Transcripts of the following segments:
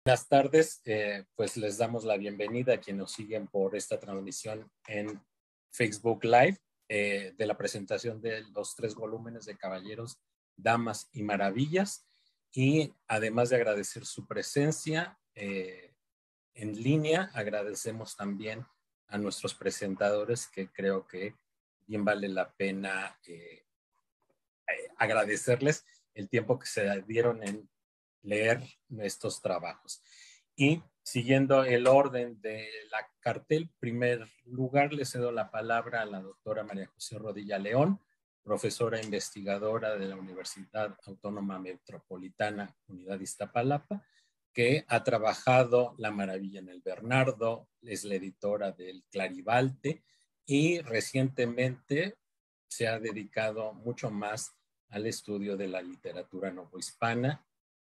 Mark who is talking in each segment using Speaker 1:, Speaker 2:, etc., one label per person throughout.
Speaker 1: Buenas tardes, pues les damos la bienvenida a quienes nos siguen por esta transmisión en Facebook Live de la presentación de los 3 volúmenes de Caballeros, Damas y Maravillas, y además de agradecer su presencia en línea, agradecemos también a nuestros presentadores, que creo que bien vale la pena agradecerles el tiempo que se dieron en leer estos trabajos. Y siguiendo el orden de la cartel, primer lugar le cedo la palabra a la doctora María José Rodilla León, profesora investigadora de la Universidad Autónoma Metropolitana, Unidad Iztapalapa, que ha trabajado La Maravilla en el Bernardo, es la editora del Clarivalte y recientemente se ha dedicado mucho más al estudio de la literatura novohispana,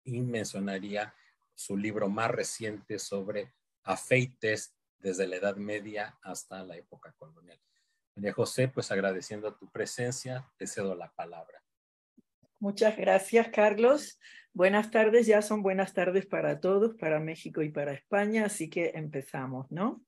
Speaker 1: y mencionaría su libro más reciente sobre afeites desde la Edad Media hasta la época colonial. María José, pues agradeciendo tu presencia, te cedo la palabra.
Speaker 2: Muchas gracias, Carlos. Buenas tardes, ya son buenas tardes para todos, para México y para España, así que empezamos, ¿no?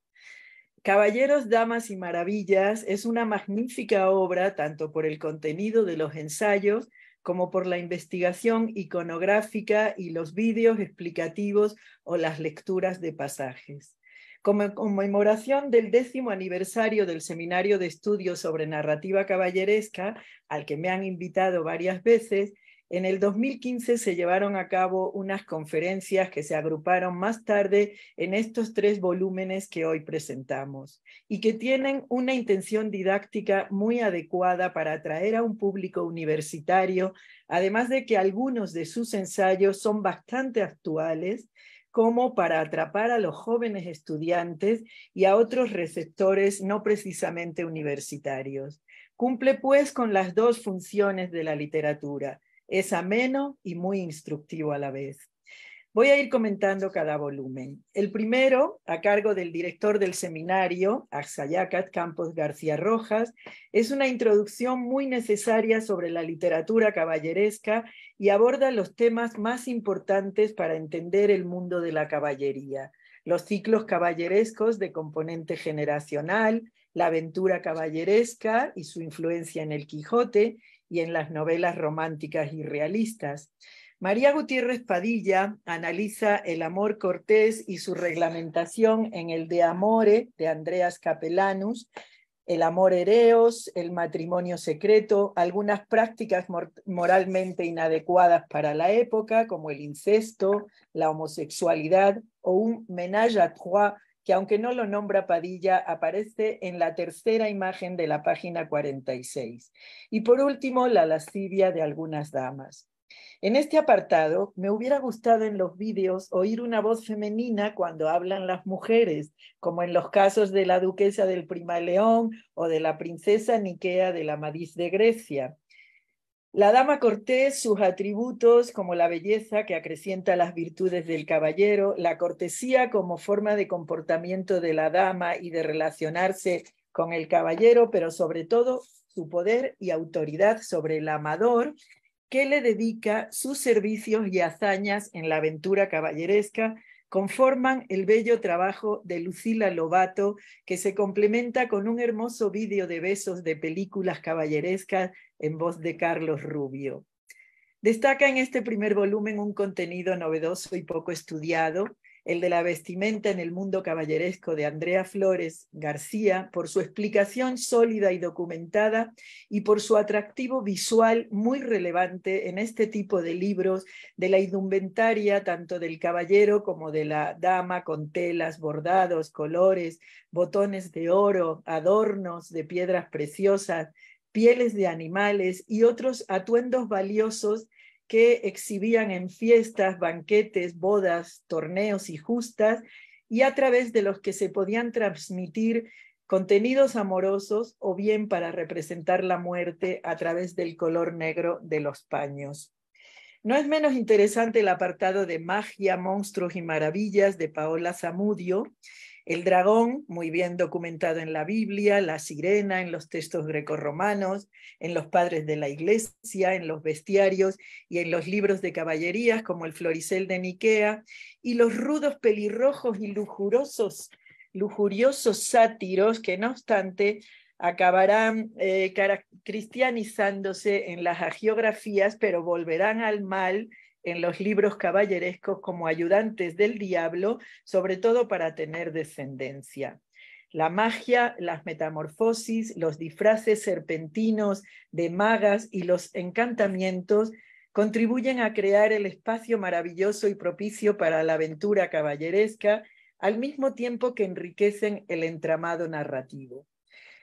Speaker 2: Caballeros, Damas y Maravillas es una magnífica obra, tanto por el contenido de los ensayos como por la investigación iconográfica y los vídeos explicativos o las lecturas de pasajes. Como conmemoración del 10º aniversario del Seminario de Estudios sobre Narrativa Caballeresca, al que me han invitado varias veces, en el 2015 se llevaron a cabo unas conferencias que se agruparon más tarde en estos 3 volúmenes que hoy presentamos y que tienen una intención didáctica muy adecuada para atraer a un público universitario, además de que algunos de sus ensayos son bastante actuales, como para atrapar a los jóvenes estudiantes y a otros receptores no precisamente universitarios. Cumple pues con las 2 funciones de la literatura. Es ameno y muy instructivo a la vez. Voy a ir comentando cada volumen. El primero, a cargo del director del seminario, Axayacat Campos García Rojas, es una introducción muy necesaria sobre la literatura caballeresca y aborda los temas más importantes para entender el mundo de la caballería: los ciclos caballerescos de componente generacional, la aventura caballeresca y su influencia en el Quijote y en las novelas románticas y realistas. María Gutiérrez Padilla analiza el amor cortés y su reglamentación en el De Amore de Andreas Capellanus, el amor ereos, el matrimonio secreto, algunas prácticas moralmente inadecuadas para la época, como el incesto, la homosexualidad o un ménage à trois, que aunque no lo nombra Padilla, aparece en la tercera imagen de la página 46. Y por último, la lascivia de algunas damas. En este apartado, me hubiera gustado en los vídeos oír una voz femenina cuando hablan las mujeres, como en los casos de la duquesa del Prima León o de la princesa Niquea de la Amadís de Grecia. La dama cortés, sus atributos como la belleza que acrecienta las virtudes del caballero, la cortesía como forma de comportamiento de la dama y de relacionarse con el caballero, pero sobre todo su poder y autoridad sobre el amador, que le dedica sus servicios y hazañas en la aventura caballeresca, conforman el bello trabajo de Lucila Lobato, que se complementa con un hermoso vídeo de besos de películas caballerescas en voz de Carlos Rubio. Destaca en este primer volumen un contenido novedoso y poco estudiado, el de la vestimenta en el mundo caballeresco de Andrea Flores García, por su explicación sólida y documentada y por su atractivo visual muy relevante en este tipo de libros de la indumentaria tanto del caballero como de la dama, con telas, bordados, colores, botones de oro, adornos de piedras preciosas, pieles de animales y otros atuendos valiosos que exhibían en fiestas, banquetes, bodas, torneos y justas, y a través de los que se podían transmitir contenidos amorosos o bien para representar la muerte a través del color negro de los paños. No es menos interesante el apartado de Magia, Monstruos y Maravillas de Paola Zamudio, El dragón, muy bien documentado en la Biblia, la sirena en los textos grecorromanos, en los padres de la Iglesia, en los bestiarios y en los libros de caballerías como el Floricel de Nikea, y los rudos pelirrojos y lujuriosos sátiros que, no obstante, acabarán cristianizándose en las hagiografías, pero volverán al mal en los libros caballerescos como ayudantes del diablo, sobre todo para tener descendencia. La magia, las metamorfosis, los disfraces serpentinos de magas y los encantamientos contribuyen a crear el espacio maravilloso y propicio para la aventura caballeresca, al mismo tiempo que enriquecen el entramado narrativo.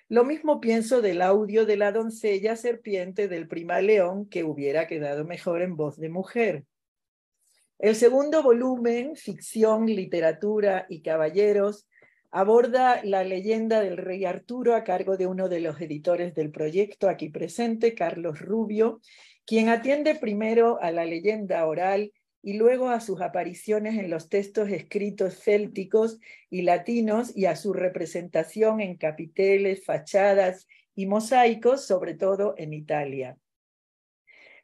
Speaker 2: Lo mismo pienso del audio de la doncella serpiente del Prima León, que hubiera quedado mejor en voz de mujer. El segundo volumen, Ficción, Literatura y Caballeros, aborda la leyenda del rey Arturo a cargo de uno de los editores del proyecto aquí presente, Carlos Rubio, quien atiende primero a la leyenda oral y luego a sus apariciones en los textos escritos célticos y latinos y a su representación en capiteles, fachadas y mosaicos, sobre todo en Italia.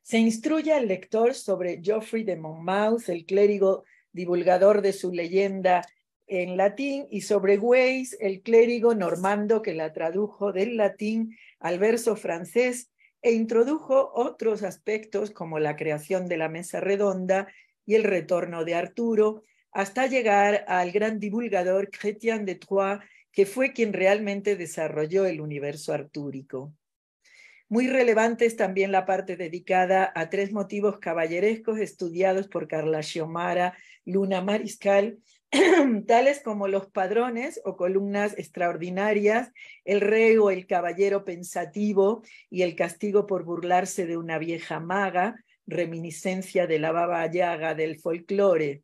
Speaker 2: Se instruye al lector sobre Geoffrey de Monmouth, el clérigo divulgador de su leyenda en latín, y sobre Weiss, el clérigo normando que la tradujo del latín al verso francés e introdujo otros aspectos como la creación de la mesa redonda y el retorno de Arturo, hasta llegar al gran divulgador Chrétien de Troyes, que fue quien realmente desarrolló el universo artúrico. Muy relevante es también la parte dedicada a 3 motivos caballerescos estudiados por Carla Xiomara Luna Mariscal, tales como los padrones o columnas extraordinarias, el rey o el caballero pensativo y el castigo por burlarse de una vieja maga, reminiscencia de la Baba Yaga del folclore.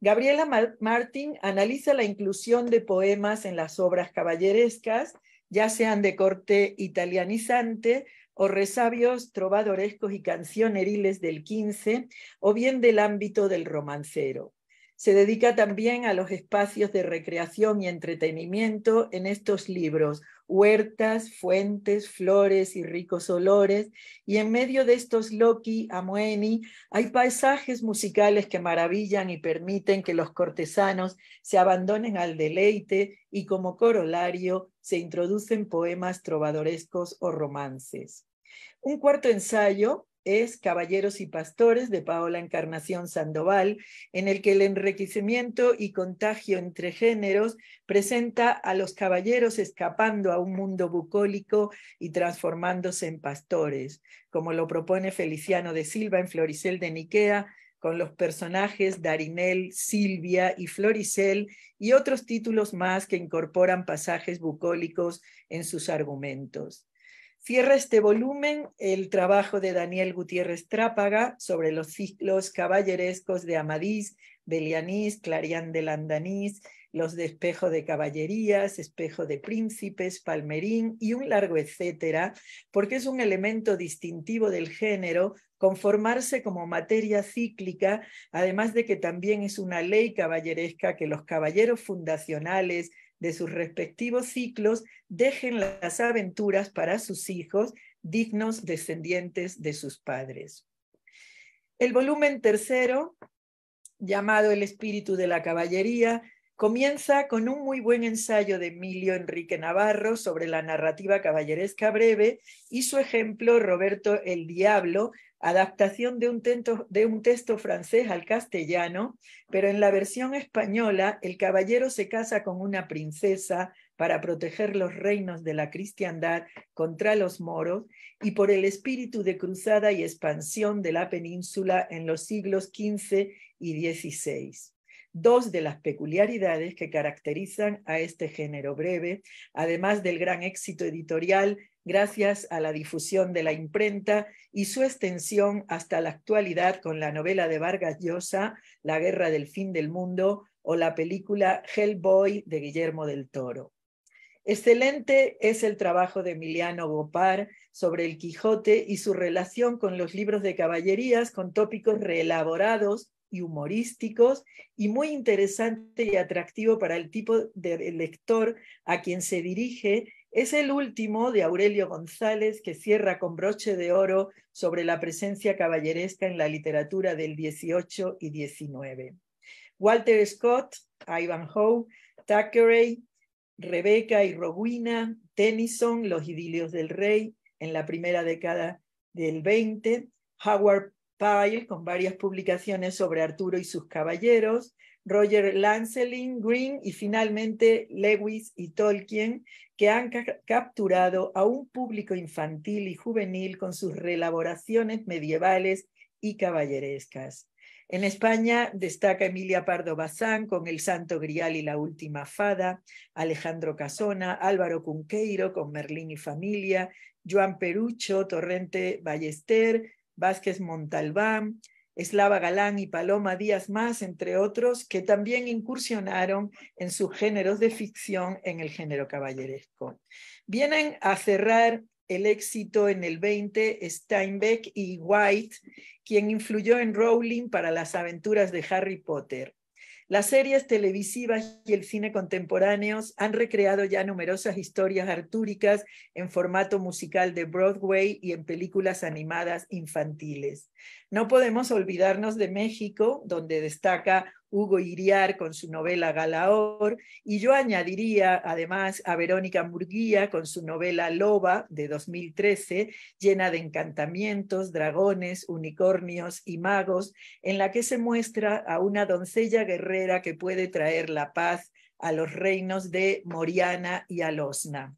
Speaker 2: Gabriela Martin analiza la inclusión de poemas en las obras caballerescas, ya sean de corte italianizante o resabios trovadorescos y cancioneriles del XV, o bien del ámbito del romancero. Se dedica también a los espacios de recreación y entretenimiento en estos libros, huertas, fuentes, flores y ricos olores, y en medio de estos loci amoeni hay paisajes musicales que maravillan y permiten que los cortesanos se abandonen al deleite, y como corolario se introducen poemas trovadorescos o romances. Un cuarto ensayo es Caballeros y Pastores, de Paola Encarnación Sandoval, en el que el enriquecimiento y contagio entre géneros presenta a los caballeros escapando a un mundo bucólico y transformándose en pastores, como lo propone Feliciano de Silva en Floricel de Nikea, con los personajes Darinel, Silvia y Floricel, y otros títulos más que incorporan pasajes bucólicos en sus argumentos. Cierra este volumen el trabajo de Daniel Gutiérrez Trápaga sobre los ciclos caballerescos de Amadís, Belianís, Clarián de Landanís, los de Espejo de Caballerías, Espejo de Príncipes, Palmerín y un largo etcétera, porque es un elemento distintivo del género conformarse como materia cíclica, además de que también es una ley caballeresca que los caballeros fundacionales de sus respectivos ciclos dejen las aventuras para sus hijos, dignos descendientes de sus padres. El volumen tercero, llamado El espíritu de la caballería, comienza con un muy buen ensayo de Emilio Enrique Navarro sobre la narrativa caballeresca breve y su ejemplo Roberto el Diablo, adaptación de un texto francés al castellano, pero en la versión española el caballero se casa con una princesa para proteger los reinos de la cristiandad contra los moros y por el espíritu de cruzada y expansión de la península en los siglos XV y XVI. 2 de las peculiaridades que caracterizan a este género breve, además del gran éxito editorial gracias a la difusión de la imprenta y su extensión hasta la actualidad con la novela de Vargas Llosa, La guerra del fin del mundo, o la película Hellboy de Guillermo del Toro. Excelente es el trabajo de Emiliano Gopar sobre el Quijote y su relación con los libros de caballerías, con tópicos reelaborados y humorísticos, y muy interesante y atractivo para el tipo de lector a quien se dirige. Es el último de Aurelio González, que cierra con broche de oro sobre la presencia caballeresca en la literatura del 18 y 19. Walter Scott, Ivanhoe, Thackeray, Rebeca y Rowena, Tennyson, Los idilios del rey en la primera década del 20, Howard Pyle, con varias publicaciones sobre Arturo y sus caballeros, Roger Lancelin, Green y finalmente Lewis y Tolkien, que han capturado a un público infantil y juvenil con sus reelaboraciones medievales y caballerescas. En España destaca Emilia Pardo Bazán con El Santo Grial y la Última Fada, Alejandro Casona, Álvaro Cunqueiro con Merlín y Familia, Joan Perucho, Torrente Ballester, Vázquez Montalbán, Eslava Galán y Paloma Díaz Mas, entre otros, que también incursionaron en sus géneros de ficción en el género caballeresco. Vienen a cerrar el éxito en el 20 Steinbeck y White, quien influyó en Rowling para las aventuras de Harry Potter. Las series televisivas y el cine contemporáneos han recreado ya numerosas historias artúricas en formato musical de Broadway y en películas animadas infantiles. No podemos olvidarnos de México, donde destaca Hugo Iriar con su novela Galaor, y yo añadiría además a Verónica Murguía con su novela Loba de 2013, llena de encantamientos, dragones, unicornios y magos, en la que se muestra a una doncella guerrera que puede traer la paz a los reinos de Moriana y Alosna.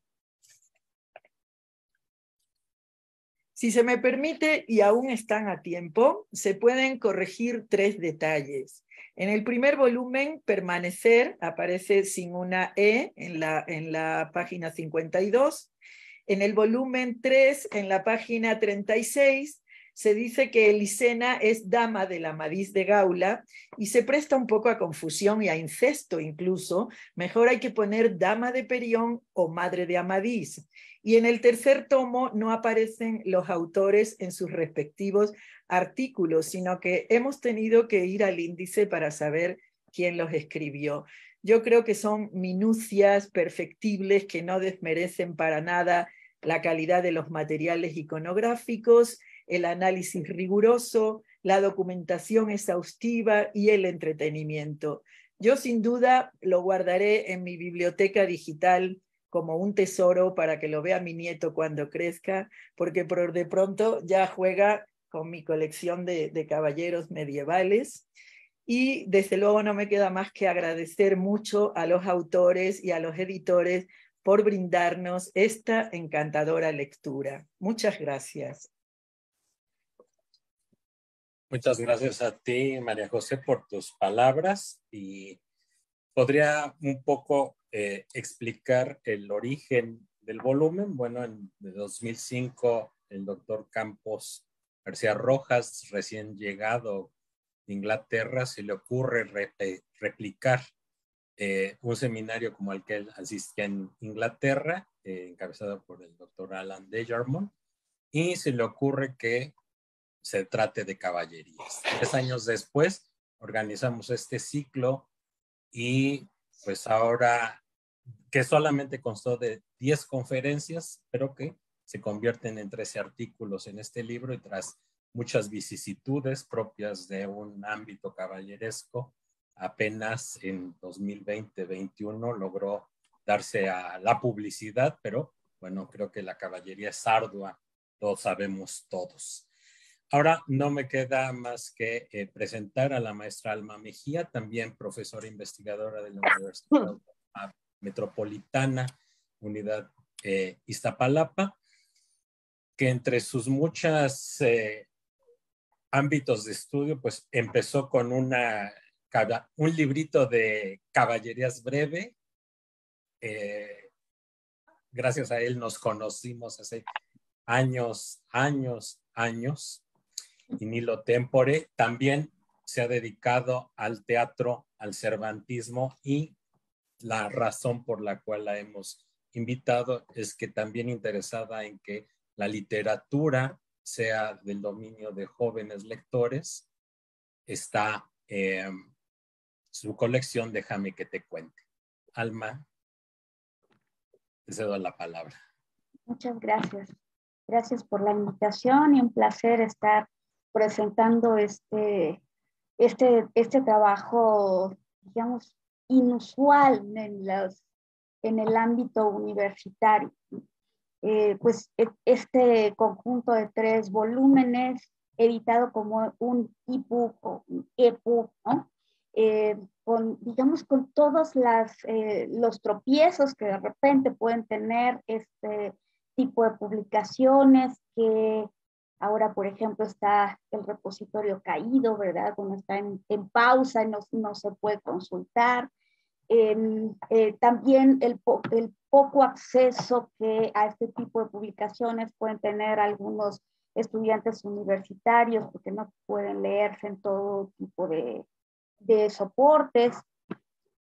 Speaker 2: Si se me permite, y aún están a tiempo, se pueden corregir 3 detalles. En el primer volumen, Permanecer, aparece sin una E en la página 52. En el volumen 3, en la página 36, se dice que Elisena es dama de la Amadís de Gaula y se presta un poco a confusión y a incesto incluso. Mejor hay que poner dama de Perión o madre de Amadís. Y en el tercer tomo no aparecen los autores en sus respectivos artículos, sino que hemos tenido que ir al índice para saber quién los escribió. Yo creo que son minucias perfectibles que no desmerecen para nada la calidad de los materiales iconográficos, el análisis riguroso, la documentación exhaustiva y el entretenimiento. Yo sin duda lo guardaré en mi biblioteca digital como un tesoro para que lo vea mi nieto cuando crezca, porque por de pronto ya juega con mi colección de caballeros medievales. Y desde luego no me queda más que agradecer mucho a los autores y a los editores por brindarnos esta encantadora lectura. Muchas gracias.
Speaker 1: Muchas gracias a ti, María José, por tus palabras, y podría un poco explicar el origen del volumen. Bueno, en 2005 el doctor Campos García Rojas, recién llegado de Inglaterra, se le ocurre replicar un seminario como el que él asistía en Inglaterra, encabezado por el doctor Alan Dejarmont, y se le ocurre que se trate de caballerías. 3 años después organizamos este ciclo y pues ahora, que solamente constó de 10 conferencias, pero que se convierten en 13 artículos en este libro, y tras muchas vicisitudes propias de un ámbito caballeresco, apenas en 2020-21 logró darse a la publicidad, pero bueno, creo que la caballería es ardua, lo sabemos todos. Ahora no me queda más que presentar a la maestra Alma Mejía, también profesora investigadora de la Universidad Metropolitana, Unidad Iztapalapa, que entre sus muchos ámbitos de estudio, pues empezó con un librito de caballerías breve. Gracias a él nos conocimos hace años. Y Nilo Tempore también se ha dedicado al teatro, al cervantismo, y la razón por la cual la hemos invitado es que también interesada en que la literatura sea del dominio de jóvenes lectores, está su colección Déjame que te cuente. Alma, te cedo la palabra.
Speaker 3: Muchas gracias. Gracias por la invitación y un placer estar presentando este trabajo, digamos, inusual en el ámbito universitario. Pues este conjunto de 3 volúmenes, editado como un ebook o un EPUB, ¿no? Con todos los tropiezos que de repente pueden tener este tipo de publicaciones, que ahora, por ejemplo, está el repositorio caído, ¿verdad? Cuando está en pausa y no se puede consultar. También el poco acceso que a este tipo de publicaciones pueden tener algunos estudiantes universitarios, porque no pueden leerse en todo tipo de soportes,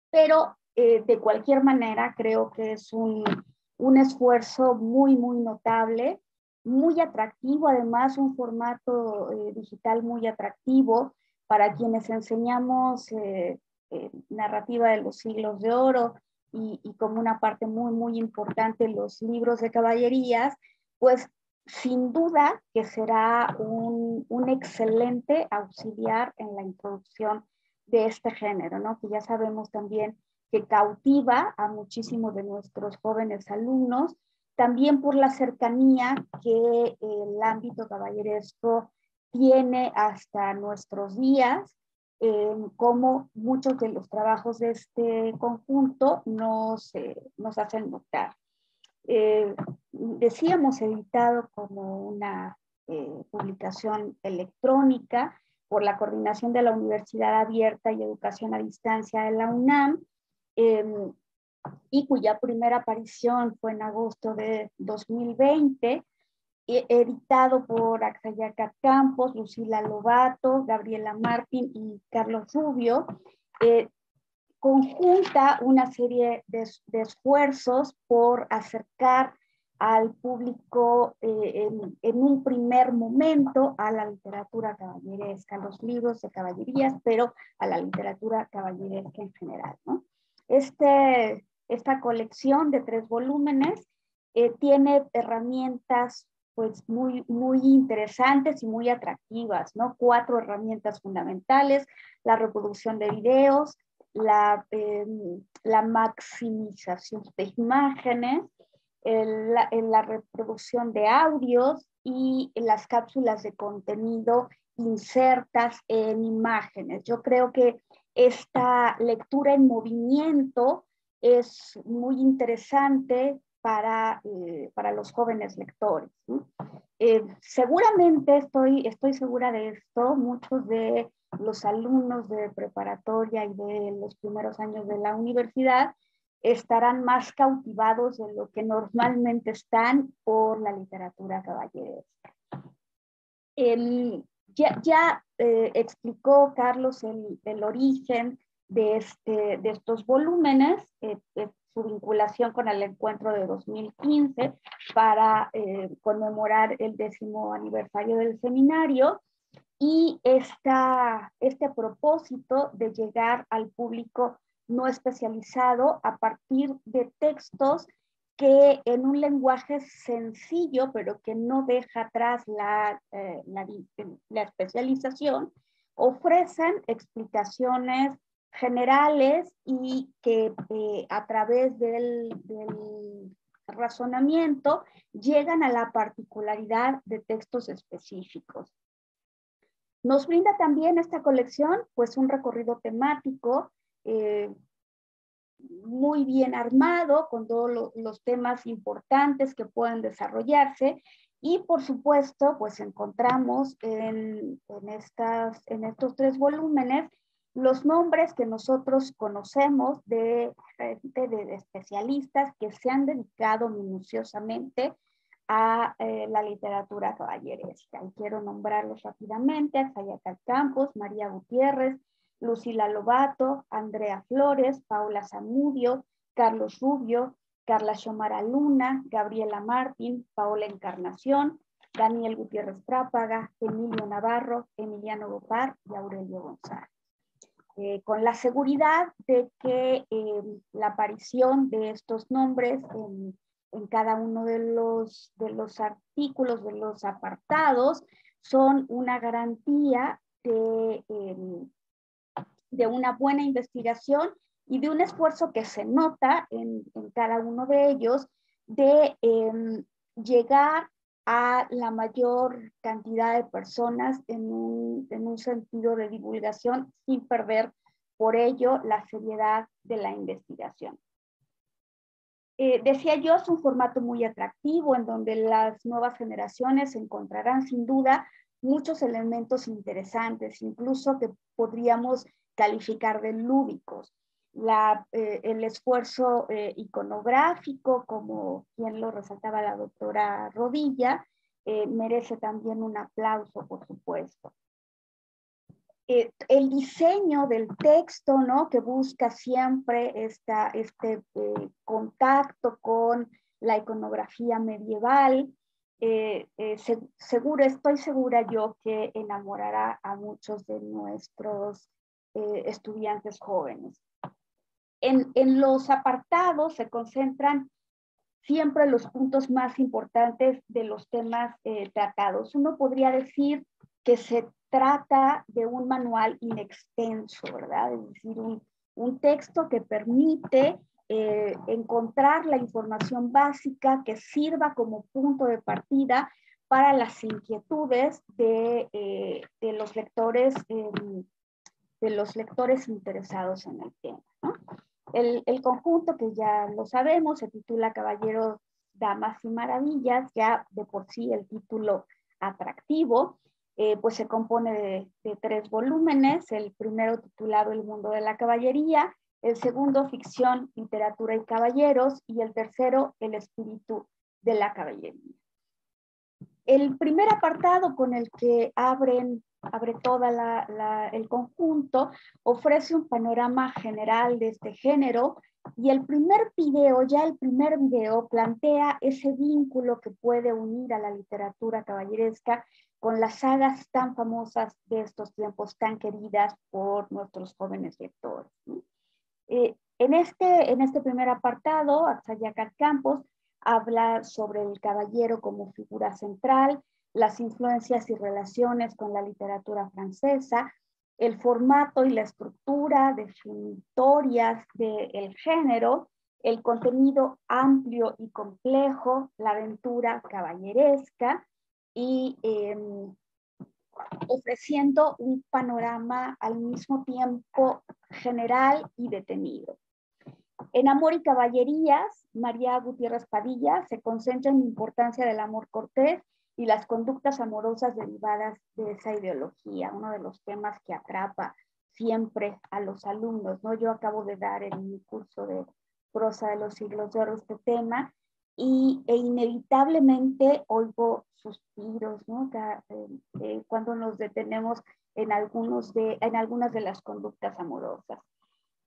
Speaker 3: pero de cualquier manera creo que es un esfuerzo muy, muy notable, muy atractivo, además un formato digital muy atractivo para quienes enseñamos narrativa de los siglos de oro y como una parte muy, muy importante los libros de caballerías, pues sin duda que será un excelente auxiliar en la introducción de este género, ¿no? Que ya sabemos también que cautiva a muchísimos de nuestros jóvenes alumnos, también por la cercanía que el ámbito caballeresco tiene hasta nuestros días, como muchos de los trabajos de este conjunto nos hacen notar. Decíamos editado como una publicación electrónica por la Coordinación de la Universidad Abierta y Educación a Distancia de la UNAM, y cuya primera aparición fue en agosto de 2020, editado por Axayacatl Campos, Lucila Lobato, Gabriela Martín y Carlos Rubio. Conjunta una serie de esfuerzos por acercar al público en un primer momento a la literatura caballeresca, a los libros de caballerías, pero a la literatura caballeresca en general, ¿no? Esta colección de 3 volúmenes tiene herramientas pues muy, muy interesantes y muy atractivas, ¿no? 4 herramientas fundamentales: la reproducción de videos, la maximización de imágenes, la reproducción de audios y las cápsulas de contenido insertas en imágenes. Yo creo que esta lectura en movimiento es muy interesante para los jóvenes lectores, ¿sí? Seguramente estoy segura de esto, muchos de los alumnos de preparatoria y de los primeros años de la universidad estarán más cautivados de lo que normalmente están por la literatura caballeresca. Ya explicó Carlos el origen de estos volúmenes, su vinculación con el encuentro de 2015 para conmemorar el 10º aniversario del seminario, y este propósito de llegar al público no especializado a partir de textos que en un lenguaje sencillo, pero que no deja atrás la especialización, ofrecen explicaciones generales y que a través del razonamiento llegan a la particularidad de textos específicos. Nos brinda también esta colección pues un recorrido temático muy bien armado, con todos los temas importantes que pueden desarrollarse, y por supuesto pues encontramos en estos 3 volúmenes los nombres que nosotros conocemos de especialistas que se han dedicado minuciosamente a la literatura caballeresca. Y quiero nombrarlos rápidamente: Axayacatl Campos, María Gutiérrez, Lucila Lobato, Andrea Flores, Paula Zamudio, Carlos Rubio, Carla Xiomara Luna, Gabriela Martín, Paola Encarnación, Daniel Gutiérrez Trápaga, Emilio Navarro, Emiliano Gopar y Aurelio González. con la seguridad de que la aparición de estos nombres en cada uno de los artículos, de los apartados, son una garantía de una buena investigación y de un esfuerzo que se nota en cada uno de ellos de llegar a la mayor cantidad de personas en un sentido de divulgación sin perder por ello la seriedad de la investigación. Decía yo, es un formato muy atractivo en donde las nuevas generaciones encontrarán sin duda muchos elementos interesantes, incluso que podríamos calificar de lúdicos. El esfuerzo iconográfico, como bien lo resaltaba la doctora Rodilla, merece también un aplauso, por supuesto. El diseño del texto, ¿no?, que busca siempre este contacto con la iconografía medieval, estoy segura yo que enamorará a muchos de nuestros estudiantes jóvenes. En los apartados se concentran siempre los puntos más importantes de los temas tratados. Uno podría decir que se trata de un manual inextenso, ¿verdad? Es decir, un texto que permite encontrar la información básica que sirva como punto de partida para las inquietudes de los lectores interesados en el tema, ¿no? El conjunto, que ya lo sabemos, se titula Caballeros, Damas y Maravillas, ya de por sí el título atractivo, pues se compone de 3 volúmenes, el primero titulado El mundo de la caballería, el segundo Ficción, literatura y caballeros, y el tercero El espíritu de la caballería. El primer apartado con el que abre todo el conjunto ofrece un panorama general de este género, y el primer video plantea ese vínculo que puede unir a la literatura caballeresca con las sagas tan famosas de estos tiempos, tan queridas por nuestros jóvenes lectores, ¿no? En este primer apartado, Axayácar Campos habla sobre el caballero como figura central, las influencias y relaciones con la literatura francesa, el formato y la estructura definitorias del género, el contenido amplio y complejo, la aventura caballeresca, y ofreciendo un panorama al mismo tiempo general y detenido. En Amor y Caballerías, María Gutiérrez Padilla se concentra en la importancia del amor cortés y las conductas amorosas derivadas de esa ideología, uno de los temas que atrapa siempre a los alumnos, ¿no? Yo acabo de dar en mi curso de prosa de los siglos de oro este tema, e inevitablemente oigo suspiros, ¿no? Cuando nos detenemos en algunas de las conductas amorosas.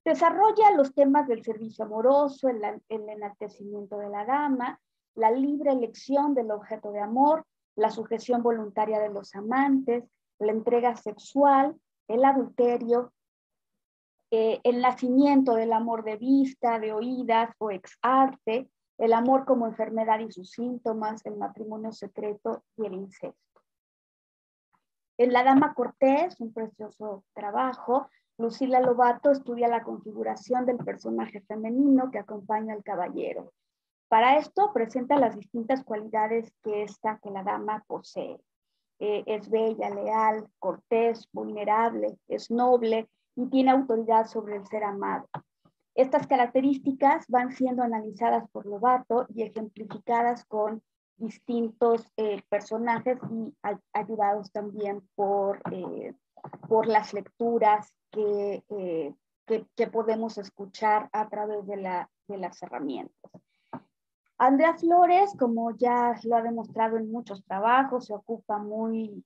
Speaker 3: Desarrolla los temas del servicio amoroso, el enaltecimiento de la dama, la libre elección del objeto de amor, la sujeción voluntaria de los amantes, la entrega sexual, el adulterio, el nacimiento del amor de vista, de oídas o ex arte, el amor como enfermedad y sus síntomas, el matrimonio secreto y el incesto. En La Dama Cortés, un precioso trabajo, Lucila Lobato estudia la configuración del personaje femenino que acompaña al caballero. Para esto presenta las distintas cualidades que la dama posee. Es bella, leal, cortés, vulnerable, es noble y tiene autoridad sobre el ser amado. Estas características van siendo analizadas por Lobato y ejemplificadas con distintos personajes y ayudados también por las lecturas que podemos escuchar a través de las herramientas. Andrea Flores, como ya lo ha demostrado en muchos trabajos, se ocupa muy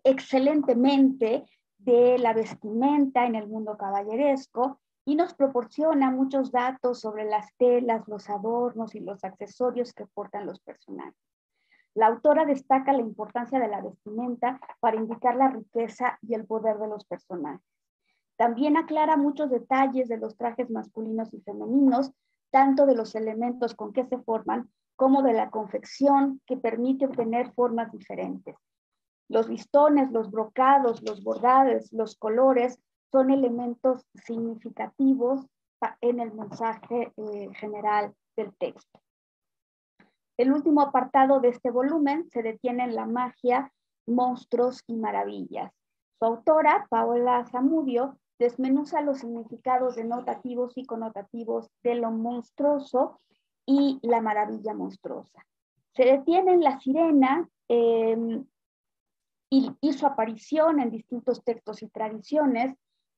Speaker 3: excelentemente de la vestimenta en el mundo caballeresco y nos proporciona muchos datos sobre las telas, los adornos y los accesorios que portan los personajes. La autora destaca la importancia de la vestimenta para indicar la riqueza y el poder de los personajes. También aclara muchos detalles de los trajes masculinos y femeninos, tanto de los elementos con que se forman, como de la confección que permite obtener formas diferentes. Los listones, los brocados, los bordados, los colores son elementos significativos en el mensaje general del texto. El último apartado de este volumen se detiene en la magia, monstruos y maravillas. Su autora, Paola Zamudio, desmenuza los significados denotativos y connotativos de lo monstruoso y la maravilla monstruosa. Se detiene en la sirena y su aparición en distintos textos y tradiciones.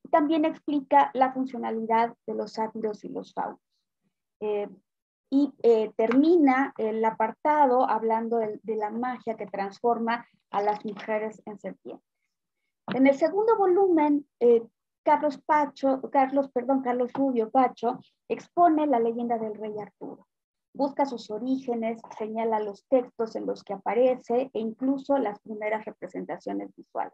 Speaker 3: También explica la funcionalidad de los sátiros y los faunos. Termina el apartado hablando de la magia que transforma a las mujeres en serpientes. En el segundo volumen, Carlos Rubio Pacho expone la leyenda del rey Arturo. Busca sus orígenes, señala los textos en los que aparece e incluso las primeras representaciones visuales.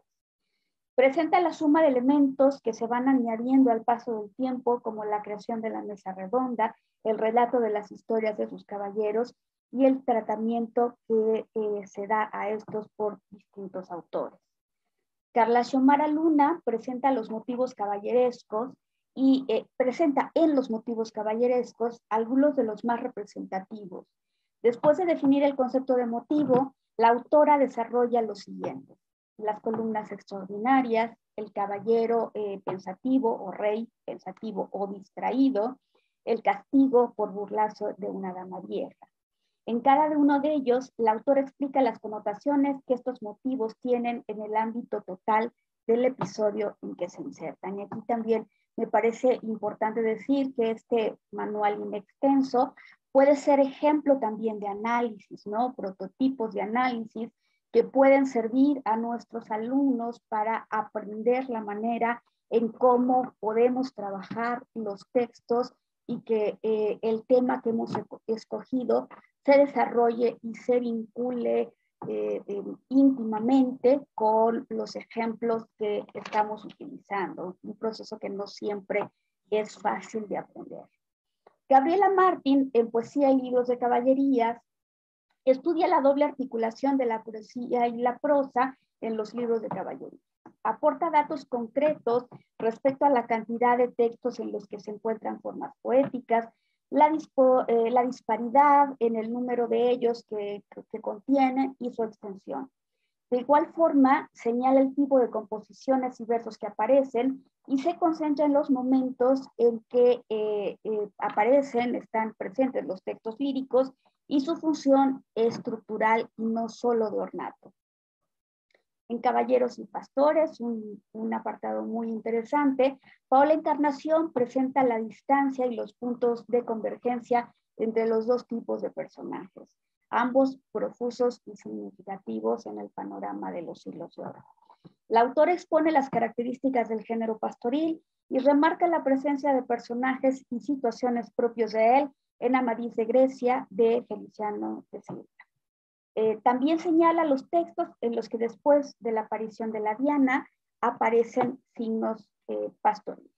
Speaker 3: Presenta la suma de elementos que se van añadiendo al paso del tiempo, como la creación de la mesa redonda, el relato de las historias de sus caballeros y el tratamiento que se da a estos por distintos autores. Carla Xiomara Luna presenta los motivos caballerescos y presenta en los motivos caballerescos algunos de los más representativos. Después de definir el concepto de motivo, la autora desarrolla lo siguiente: las columnas extraordinarias, el caballero pensativo o rey pensativo o distraído, el castigo por burlarse de una dama vieja. En cada uno de ellos, la autora explica las connotaciones que estos motivos tienen en el ámbito total del episodio en que se insertan. Y aquí también me parece importante decir que este manual inextenso puede ser ejemplo también de análisis, ¿no? Prototipos de análisis que pueden servir a nuestros alumnos para aprender la manera en cómo podemos trabajar los textos y que el tema que hemos escogido se desarrolle y se vincule íntimamente con los ejemplos que estamos utilizando, un proceso que no siempre es fácil de aprender. Gabriela Martín, en Poesía y Libros de Caballerías, estudia la doble articulación de la poesía y la prosa en los libros de caballería. Aporta datos concretos respecto a la cantidad de textos en los que se encuentran formas poéticas, la disparidad en el número de ellos que contienen y su extensión. De igual forma, señala el tipo de composiciones y versos que aparecen y se concentra en los momentos en que están presentes los textos líricos y su función estructural y no solo de ornato. En Caballeros y Pastores, un apartado muy interesante, Paola Encarnación presenta la distancia y los puntos de convergencia entre los dos tipos de personajes, ambos profusos y significativos en el panorama de los siglos de oro. La autora expone las características del género pastoril y remarca la presencia de personajes y situaciones propios de él en Amadís de Grecia, de Feliciano de Silva. También señala los textos en los que después de la aparición de la Diana aparecen signos pastoriles.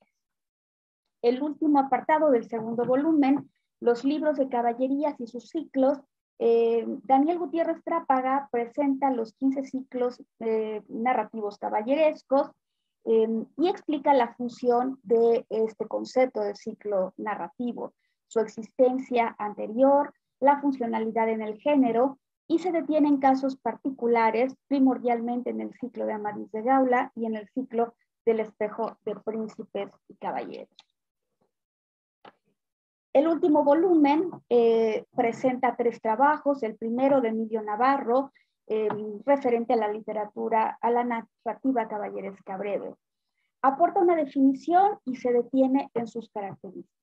Speaker 3: El último apartado del segundo volumen, los libros de caballerías y sus ciclos, Daniel Gutiérrez Trápaga presenta los 15 ciclos narrativos caballerescos y explica la función de este concepto de ciclo narrativo, su existencia anterior, la funcionalidad en el género, y se detiene en casos particulares, primordialmente en el ciclo de Amadís de Gaula y en el ciclo del espejo de príncipes y caballeros. El último volumen presenta 3 trabajos, el primero de Emilio Navarro, referente a la literatura, a la narrativa caballeresca breve. Aporta una definición y se detiene en sus características.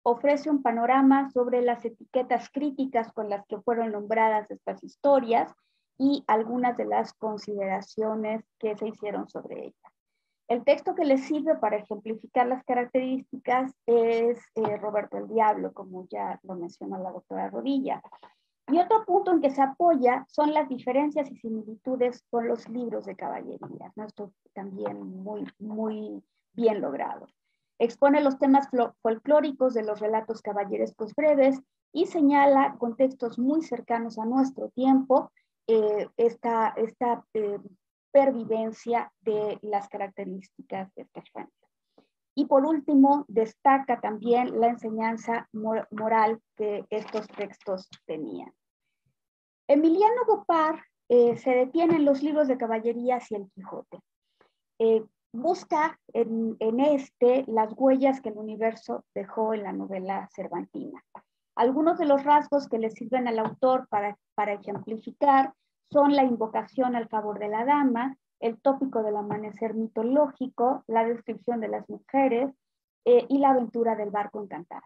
Speaker 3: Ofrece un panorama sobre las etiquetas críticas con las que fueron nombradas estas historias y algunas de las consideraciones que se hicieron sobre ellas. El texto que le sirve para ejemplificar las características es Roberto el Diablo, como ya lo menciona la doctora Rodilla. Y otro punto en que se apoya son las diferencias y similitudes con los libros de caballerías, ¿no? Esto también muy bien logrado. Expone los temas folclóricos de los relatos caballerescos breves y señala contextos muy cercanos a nuestro tiempo, esta pervivencia de las características de estas fuentes. Y por último, destaca también la enseñanza moral que estos textos tenían. Emiliano Gopar se detiene en los libros de caballerías y el Quijote. Busca en las huellas que el universo dejó en la novela cervantina. Algunos de los rasgos que le sirven al autor para ejemplificar son la invocación al favor de la dama, el tópico del amanecer mitológico, la descripción de las mujeres y la aventura del barco encantado.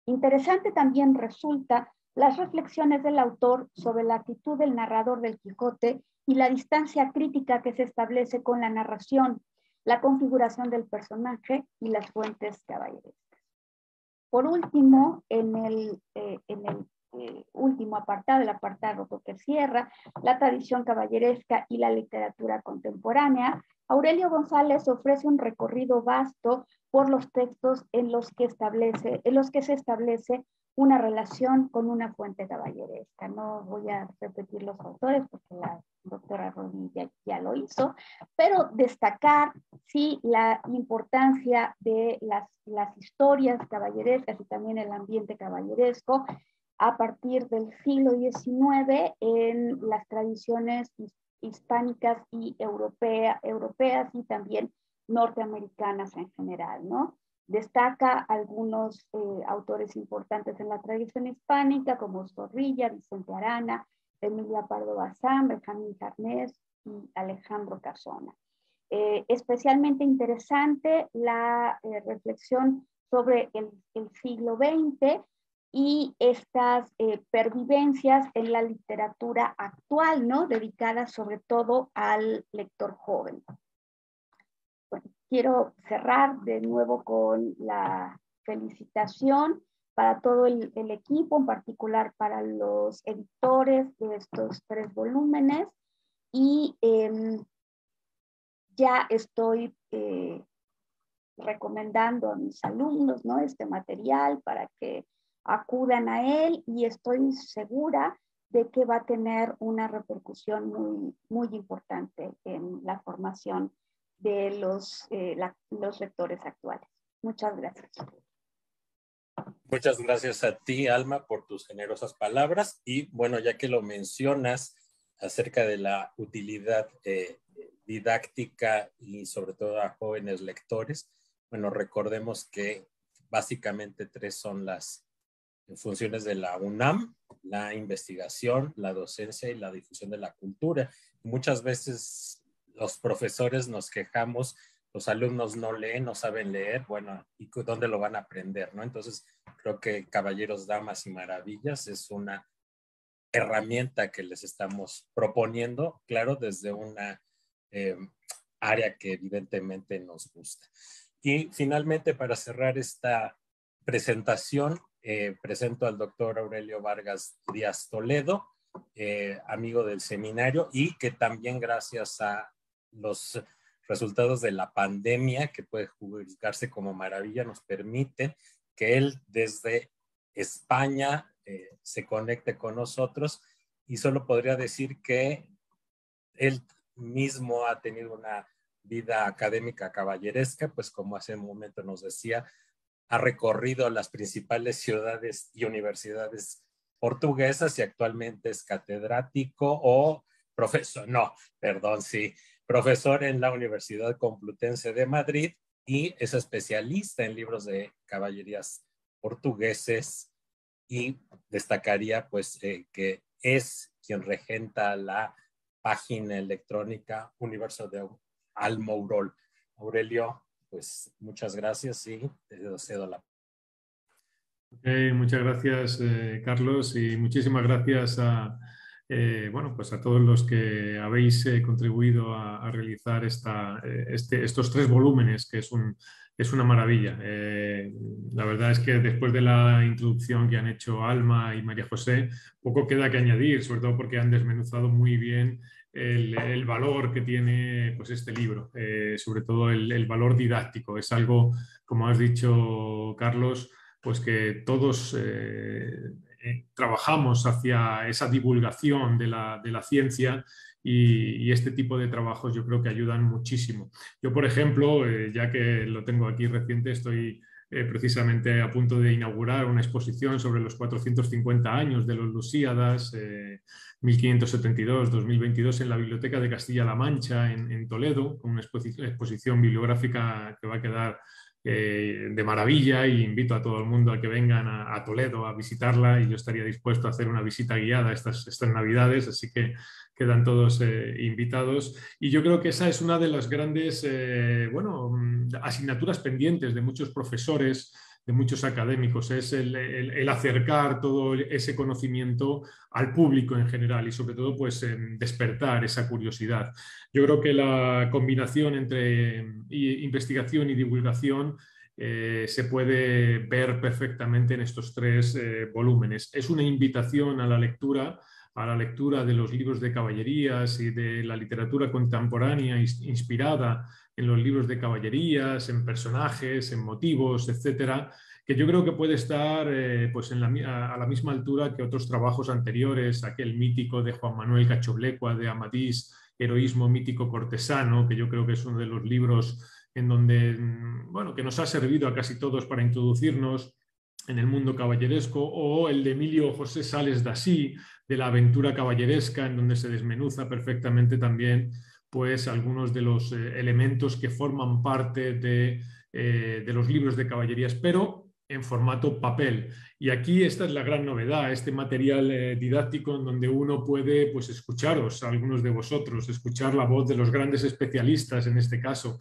Speaker 3: Interesante también resulta las reflexiones del autor sobre la actitud del narrador del Quijote y la distancia crítica que se establece con la narración, la configuración del personaje y las fuentes caballerescas. Por último, en el último apartado, el apartado que cierra la tradición caballeresca y la literatura contemporánea, Aurelio González ofrece un recorrido vasto por los textos en los que se establece una relación con una fuente caballeresca. No voy a repetir los autores porque la doctora Rodríguez ya lo hizo, pero destacar sí la importancia de las historias caballerescas y también el ambiente caballeresco a partir del siglo XIX en las tradiciones hispánicas y europeas y también norteamericanas en general, ¿no? Destaca algunos autores importantes en la tradición hispánica como Zorrilla, Vicente Arana, Emilia Pardo Bazán, Benjamín Carnés y Alejandro Casona. Especialmente interesante la reflexión sobre el siglo XX y estas pervivencias en la literatura actual, ¿no? Dedicadas sobre todo al lector joven. Bueno, quiero cerrar de nuevo con la felicitación para todo el equipo, en particular para los editores de estos 3 volúmenes y ya estoy recomendando a mis alumnos, ¿no? Este material para que acudan a él y estoy segura de que va a tener una repercusión muy importante en la formación de los lectores actuales. Muchas gracias.
Speaker 1: Muchas gracias a ti, Alma, por tus generosas palabras. Y bueno, ya que lo mencionas acerca de la utilidad didáctica y sobre todo a jóvenes lectores, bueno, recordemos que básicamente 3 son las funciones de la UNAM: la investigación, la docencia y la difusión de la cultura. Muchas veces los profesores nos quejamos, los alumnos no leen, no saben leer, bueno, ¿y dónde lo van a aprender, no? Entonces, creo que Caballeros, Damas y Maravillas es una herramienta que les estamos proponiendo, claro, desde una área que evidentemente nos gusta. Y finalmente, para cerrar esta presentación, presento al doctor Aurelio Vargas Díaz Toledo, amigo del seminario, y que también gracias a los resultados de la pandemia, que puede juzgarse como maravilla, nos permite que él desde España se conecte con nosotros, y solo podría decir que él mismo ha tenido una vida académica caballeresca, pues como hace un momento nos decía, ha recorrido las principales ciudades y universidades portuguesas y actualmente es catedrático o profesor en la Universidad Complutense de Madrid y es especialista en libros de caballerías portugueses, y destacaría pues que es quien regenta la página electrónica Universo de Almourol. Aurelio, pues muchas gracias y te cedo la.
Speaker 4: Muchas gracias, Carlos, y muchísimas gracias a todos los que habéis contribuido a realizar estos 3 volúmenes, que es un es una maravilla. La verdad es que después de la introducción que han hecho Alma y María José, poco queda que añadir, sobre todo porque han desmenuzado muy bien el valor que tiene pues, este libro, sobre todo el valor didáctico. Es algo, como has dicho, Carlos, pues que todos trabajamos hacia esa divulgación de la ciencia y este tipo de trabajos yo creo que ayudan muchísimo. Yo, por ejemplo, ya que lo tengo aquí reciente, estoy precisamente a punto de inaugurar una exposición sobre los 450 años de los Lusíadas, 1572-2022, en la Biblioteca de Castilla-La Mancha, en Toledo, con una exposición bibliográfica que va a quedar de maravilla, y invito a todo el mundo a que vengan a Toledo a visitarla, y yo estaría dispuesto a hacer una visita guiada estas Navidades, así que quedan todos invitados. Y yo creo que esa es una de las grandes asignaturas pendientes de muchos profesores, de muchos académicos, es el acercar todo ese conocimiento al público en general y sobre todo pues despertar esa curiosidad. Yo creo que la combinación entre investigación y divulgación se puede ver perfectamente en estos tres volúmenes. Es una invitación a la lectura de los libros de caballerías y de la literatura contemporánea inspirada en los libros de caballerías, en personajes, en motivos, etcétera, que yo creo que puede estar pues a la misma altura que otros trabajos anteriores, aquel mítico de Juan Manuel Cachoblecua, de Amadís, Heroísmo mítico cortesano, que yo creo que es uno de los libros en donde, bueno, que nos ha servido a casi todos para introducirnos en el mundo caballeresco, o el de Emilio José Sales d'Así, de la aventura caballeresca, en donde se desmenuza perfectamente también pues algunos de los elementos que forman parte de los libros de caballerías, pero en formato papel. Y aquí esta es la gran novedad, este material didáctico en donde uno puede pues, escucharos, a algunos de vosotros, escuchar la voz de los grandes especialistas, en este caso,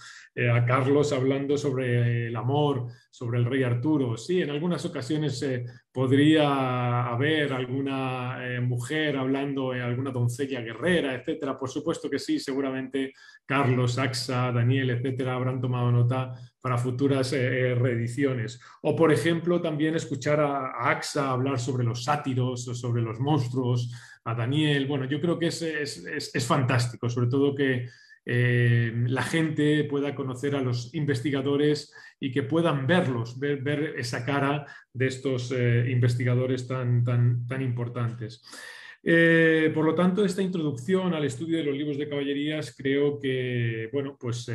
Speaker 4: a Carlos hablando sobre el amor, sobre el rey Arturo. Sí, en algunas ocasiones podría haber alguna mujer hablando, alguna doncella guerrera, etcétera. Por supuesto que sí, seguramente Carlos, Axa, Daniel, etcétera, habrán tomado nota para futuras reediciones. O, por ejemplo, también escuchar a Axa hablar sobre los sátiros o sobre los monstruos, a Daniel. Bueno, yo creo que es fantástico, sobre todo que la gente pueda conocer a los investigadores y que puedan verlos, ver esa cara de estos investigadores tan importantes. Por lo tanto, esta introducción al estudio de los libros de caballerías creo que, bueno, pues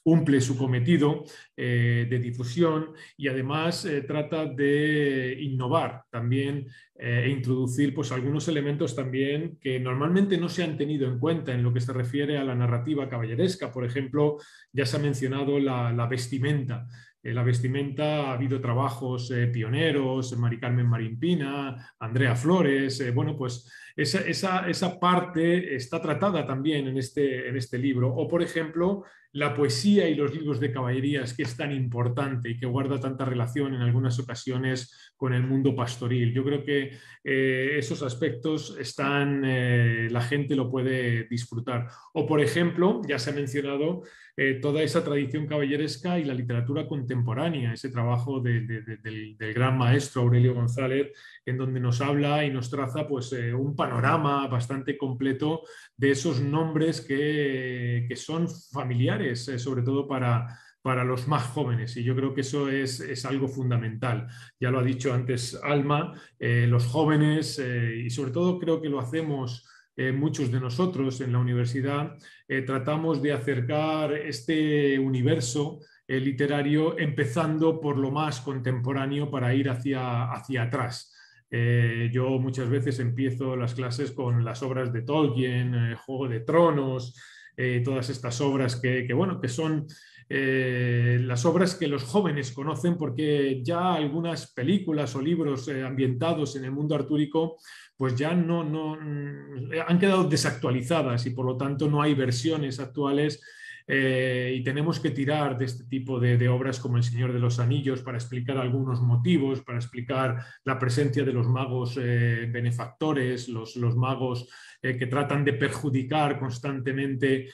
Speaker 4: cumple su cometido de difusión, y además trata de innovar también e introducir pues, algunos elementos también que normalmente no se han tenido en cuenta en lo que se refiere a la narrativa caballeresca. Por ejemplo, ya se ha mencionado la vestimenta. La vestimenta, ha habido trabajos pioneros, Mari Carmen Marín Pina, Andrea Flores, bueno, pues esa parte está tratada también en este libro. O, por ejemplo, la poesía y los libros de caballerías, que es tan importante y que guarda tanta relación en algunas ocasiones con el mundo pastoril. Yo creo que esos aspectos están, la gente lo puede disfrutar. O, por ejemplo, ya se ha mencionado toda esa tradición caballeresca y la literatura contemporánea, ese trabajo del gran maestro Aurelio González, en donde nos habla y nos traza pues, un panorama bastante completo de esos nombres que son familiares, sobre todo para los más jóvenes, y yo creo que eso es algo fundamental. Ya lo ha dicho antes Alma, los jóvenes, y sobre todo creo que lo hacemos muchos de nosotros en la universidad, tratamos de acercar este universo literario empezando por lo más contemporáneo para ir hacia atrás. Yo muchas veces empiezo las clases con las obras de Tolkien, Juego de Tronos, todas estas obras que son las obras que los jóvenes conocen, porque ya algunas películas o libros ambientados en el mundo artúrico pues ya no han quedado desactualizadas, y por lo tanto no hay versiones actuales. Y tenemos que tirar de este tipo de obras como El Señor de los Anillos para explicar algunos motivos, para explicar la presencia de los magos benefactores, los magos que tratan de perjudicar constantemente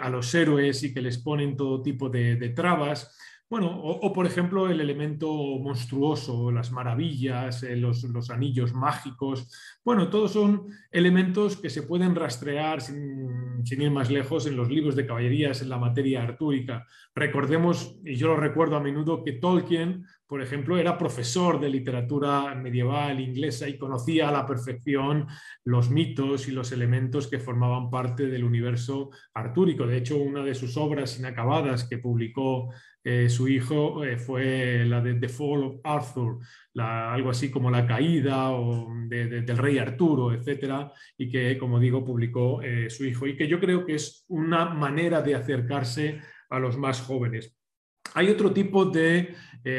Speaker 4: a los héroes y que les ponen todo tipo de trabas. Bueno, o por ejemplo el elemento monstruoso, las maravillas, los anillos mágicos. Bueno, todos son elementos que se pueden rastrear sin ir más lejos en los libros de caballerías, en la materia artúrica. Recordemos, y yo lo recuerdo a menudo, que Tolkien, por ejemplo, era profesor de literatura medieval inglesa y conocía a la perfección los mitos y los elementos que formaban parte del universo artúrico. De hecho, una de sus obras inacabadas que publicó su hijo fue la de The Fall of Arthur, algo así como la caída del rey Arturo, etcétera, y que, como digo, publicó su hijo, y que yo creo que es una manera de acercarse a los más jóvenes. Hay otro tipo de,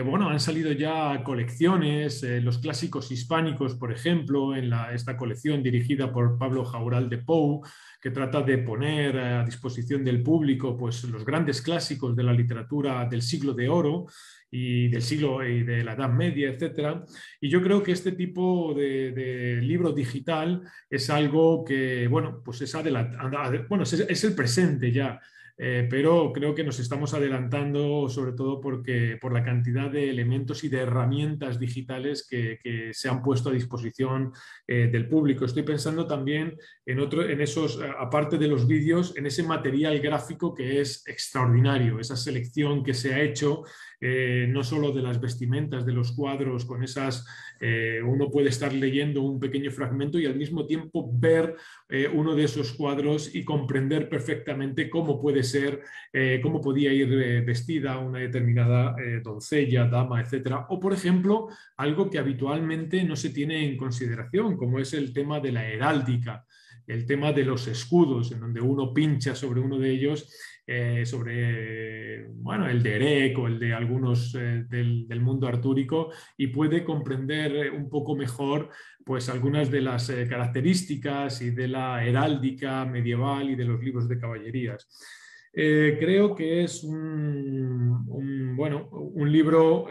Speaker 4: bueno, han salido ya colecciones, los clásicos hispánicos, por ejemplo, en esta colección dirigida por Pablo Jaural de Pou, que trata de poner a disposición del público pues, los grandes clásicos de la literatura del siglo de oro y del siglo y de la Edad Media, etcétera. Y yo creo que este tipo de libro digital es algo que, bueno, pues es es el presente ya. Pero creo que nos estamos adelantando sobre todo por la cantidad de elementos y de herramientas digitales que se han puesto a disposición del público. Estoy pensando también en esos, aparte de los vídeos, en ese material gráfico que es extraordinario, esa selección que se ha hecho no solo de las vestimentas, de los cuadros, con esas, uno puede estar leyendo un pequeño fragmento y al mismo tiempo ver uno de esos cuadros y comprender perfectamente cómo puede ser, cómo podía ir vestida una determinada doncella, dama, etcétera. O, por ejemplo, algo que habitualmente no se tiene en consideración, como es el tema de la heráldica, el tema de los escudos, en donde uno pincha sobre uno de ellos, sobre bueno, el de Erec o el de algunos del mundo artúrico, y puede comprender un poco mejor pues algunas de las características y de la heráldica medieval y de los libros de caballerías. Creo que es un libro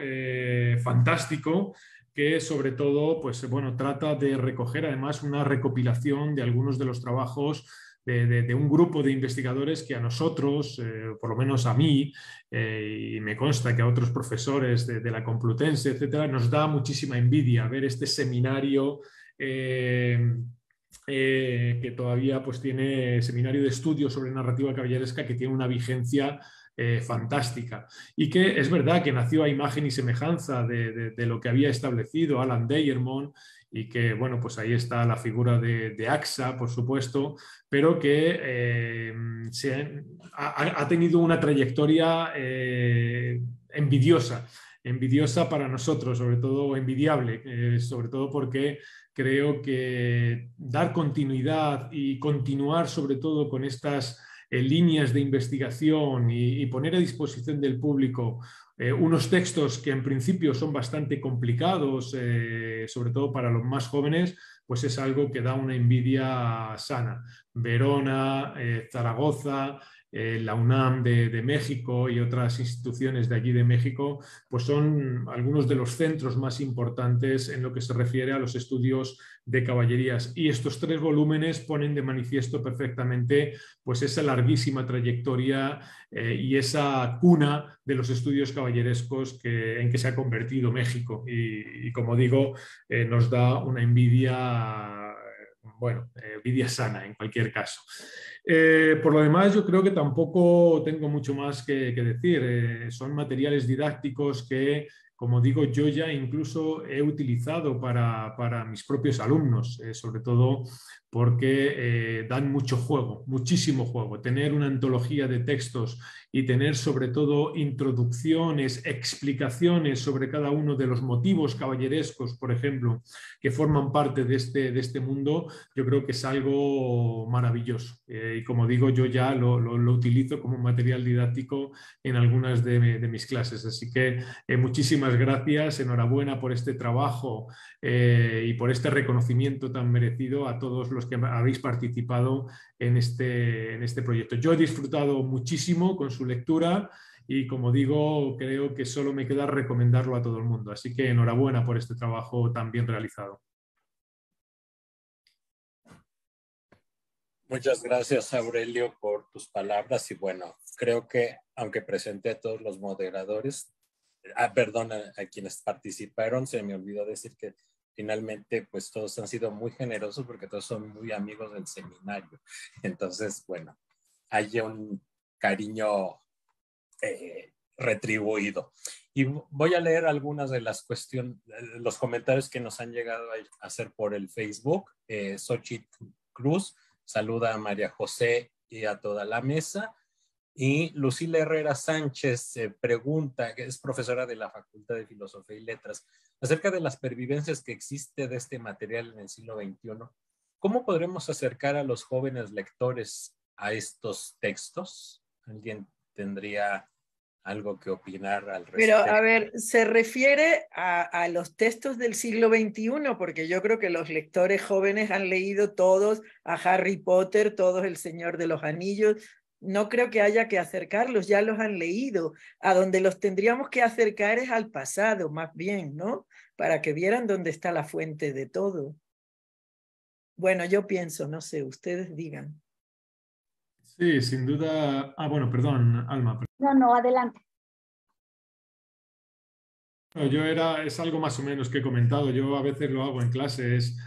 Speaker 4: fantástico que sobre todo pues, bueno, trata de recoger además una recopilación de algunos de los trabajos de un grupo de investigadores que a nosotros, por lo menos a mí, y me consta que a otros profesores de la Complutense, etcétera, nos da muchísima envidia ver este seminario que todavía pues, tiene seminario de estudios sobre narrativa caballeresca que tiene una vigencia fantástica, y que es verdad que nació a imagen y semejanza de lo que había establecido Alan Deyermond, y que, bueno, pues ahí está la figura de AXA, por supuesto, pero que ha tenido una trayectoria envidiosa para nosotros, sobre todo envidiable, sobre todo porque creo que dar continuidad y continuar sobre todo con estas líneas de investigación y poner a disposición del público unos textos que en principio son bastante complicados, sobre todo para los más jóvenes, pues es algo que da una envidia sana. Verona, Zaragoza, la UNAM de México y otras instituciones de allí de México, pues son algunos de los centros más importantes en lo que se refiere a los estudios de caballerías. Y estos 3 volúmenes ponen de manifiesto perfectamente pues esa larguísima trayectoria y esa cuna de los estudios caballerescos en que se ha convertido México. Y como digo, nos da una envidia, bueno, envidia sana en cualquier caso. Por lo demás, yo creo que tampoco tengo mucho más que decir. Son materiales didácticos que, como digo, yo ya incluso he utilizado para mis propios alumnos, sobre todo porque dan mucho juego, muchísimo juego. Tener una antología de textos y tener sobre todo introducciones, explicaciones sobre cada uno de los motivos caballerescos, por ejemplo, que forman parte de este mundo, yo creo que es algo maravilloso. Y como digo, yo ya lo utilizo como un material didáctico en algunas de mis clases. Así que muchísimas gracias, enhorabuena por este trabajo y por este reconocimiento tan merecido a todos los que habéis participado en este proyecto. Yo he disfrutado muchísimo con su lectura y, como digo, creo que solo me queda recomendarlo a todo el mundo. Así que enhorabuena por este trabajo tan bien realizado.
Speaker 1: Muchas gracias, Aurelio, por tus palabras. Y bueno, creo que aunque presenté a todos los moderadores, perdón, a quienes participaron, se me olvidó decir que finalmente pues todos han sido muy generosos porque todos son muy amigos del seminario. Entonces, bueno, hay un cariño retribuido. Y voy a leer algunas de las cuestiones, los comentarios que nos han llegado a hacer por el Facebook. Xochitl Cruz saluda a María José y a toda la mesa. Y Lucila Herrera Sánchez pregunta, que es profesora de la Facultad de Filosofía y Letras, acerca de las pervivencias que existe de este material en el siglo XXI. ¿Cómo podremos acercar a los jóvenes lectores a estos textos? ¿Alguien tendría algo que opinar al respecto?
Speaker 2: Pero, a ver, ¿se refiere a los textos del siglo XXI? Porque yo creo que los lectores jóvenes han leído todos a Harry Potter, todos El Señor de los Anillos. No creo que haya que acercarlos, ya los han leído. A donde los tendríamos que acercar es al pasado, más bien, ¿no? Para que vieran dónde está la fuente de todo. Bueno, yo pienso, no sé, ustedes digan.
Speaker 4: Sí, sin duda. Ah, bueno, perdón, Alma.
Speaker 3: No, adelante.
Speaker 4: Es algo más o menos que he comentado. Yo a veces lo hago en clase, es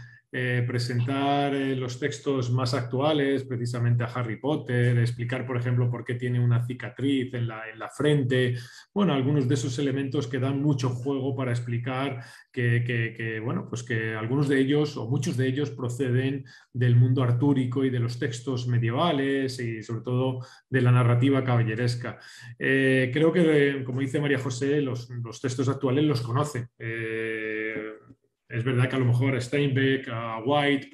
Speaker 4: presentar los textos más actuales, precisamente a Harry Potter, explicar, por ejemplo, por qué tiene una cicatriz en la frente. Bueno, algunos de esos elementos que dan mucho juego para explicar bueno, pues que algunos de ellos o muchos de ellos proceden del mundo artúrico y de los textos medievales y sobre todo de la narrativa caballeresca. Creo que, como dice María José, los textos actuales los conoce. Es verdad que a lo mejor a Steinbeck, a White,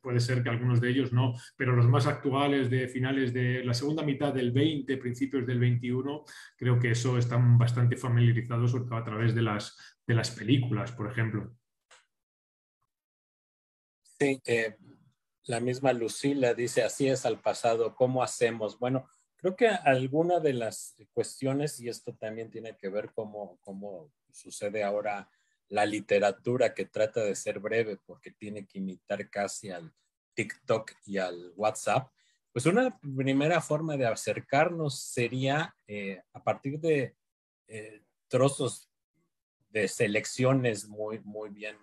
Speaker 4: puede ser que algunos de ellos no, pero los más actuales de finales de la segunda mitad del 20, principios del 21, creo que eso están bastante familiarizados, sobre todo a través de las películas, por ejemplo.
Speaker 1: Sí, la misma Lucila dice, así es al pasado, ¿cómo hacemos? Bueno, creo que alguna de las cuestiones, y esto también tiene que ver cómo sucede ahora la literatura que trata de ser breve porque tiene que imitar casi al TikTok y al WhatsApp, pues una primera forma de acercarnos sería a partir de trozos de selecciones muy bien